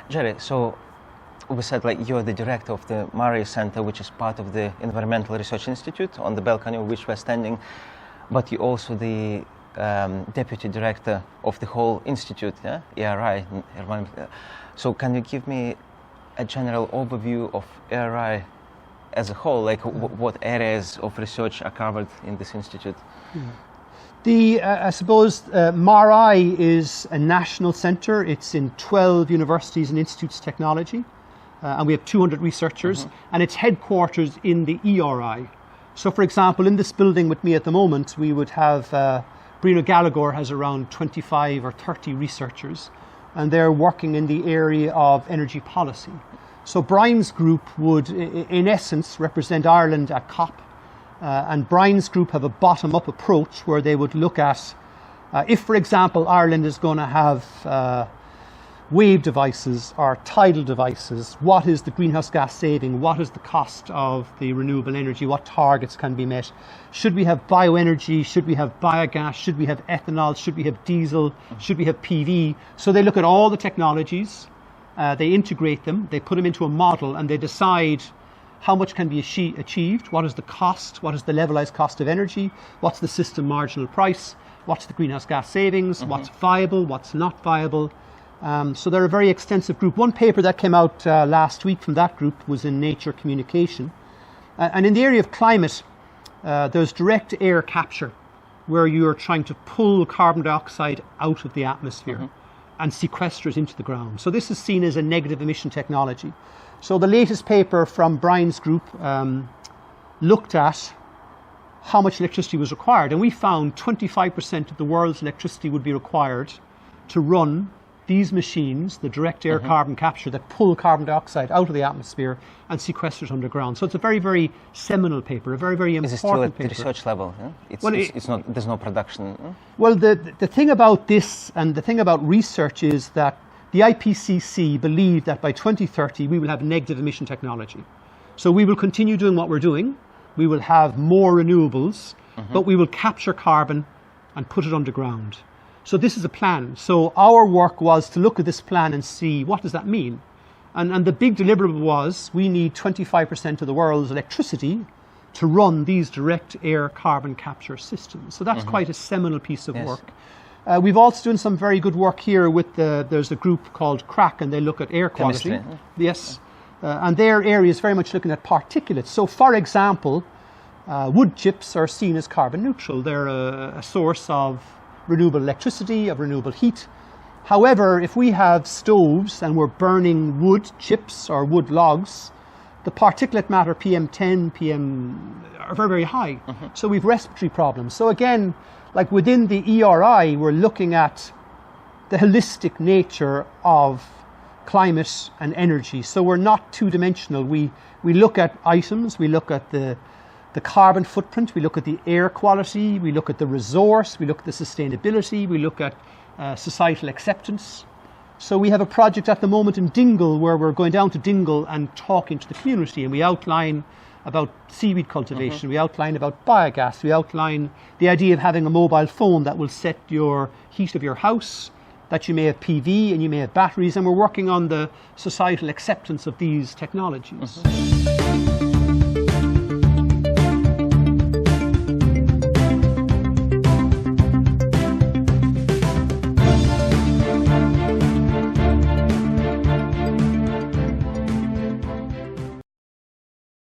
Jerry, so we said like you're the director of the Murray Center, which is part of the Environmental Research Institute on the balcony of which we're standing, but you're also the deputy director of the whole institute, yeah? ERI. So can you give me a general overview of ERI as a whole, like what areas of research are covered in this institute? I suppose MRI is a national centre. It's in 12 universities and institutes of technology, and we have 200 researchers, and its headquarters in the ERI. So for example, in this building with me at the moment, we would have, Brino Gallagher has around 25 or 30 researchers, and they're working in the area of energy policy. So Brian's group would, in essence, represent Ireland at COP, and Brian's group have a bottom-up approach where they would look at, if, for example, Ireland is going to have wave devices or tidal devices, what is the greenhouse gas saving? What is the cost of the renewable energy? What targets can be met? Should we have bioenergy? Should we have biogas? Should we have ethanol? Should we have diesel? Should we have PV? So they look at all the technologies, they integrate them, they put them into a model, and they decide how much can be achieved, what is the cost, what is the levelized cost of energy, what's the system marginal price, what's the greenhouse gas savings, what's viable, what's not viable. So they're a very extensive group. One paper that came out last week from that group was in Nature Communication. And in the area of climate, there's direct air capture, where you're trying to pull carbon dioxide out of the atmosphere and sequester it into the ground. So this is seen as a negative emission technology. So the latest paper from Brian's group looked at how much electricity was required, and we found 25% of the world's electricity would be required to run these machines, the direct air carbon capture that pull carbon dioxide out of the atmosphere and sequester it underground. So it's a very, very seminal paper, a very, very important paper. Is it still at the research level? Yeah? It's not. There's no production. Well, the thing about this and the thing about research is that the IPCC believe that by 2030 we will have negative emission technology. So we will continue doing what we're doing. We will have more renewables, but we will capture carbon and put it underground. So this is a plan. So our work was to look at this plan and see what does that mean. And the big deliverable was we need 25% of the world's electricity to run these direct air carbon capture systems. So that's quite a seminal piece of work. We've also done some very good work here with there's a group called CRAC, and they look at air quality. Chemistry. Yes. And their area is very much looking at particulates. So for example, wood chips are seen as carbon neutral. They're a source of renewable electricity, of renewable heat. However, if we have stoves and we're burning wood chips or wood logs, the particulate matter PM10, PM are very, very high. So we've respiratory problems. So again, like within the ERI, we're looking at the holistic nature of climate and energy. So we're not two-dimensional. We look at items, we look at the carbon footprint, we look at the air quality, we look at the resource, we look at the sustainability, we look at societal acceptance. So we have a project at the moment in Dingle where we're going down to Dingle and talking to the community, and we outline about seaweed cultivation, we outline about biogas, we outline the idea of having a mobile phone that will set your heat of your house, that you may have PV and you may have batteries, and we're working on the societal acceptance of these technologies.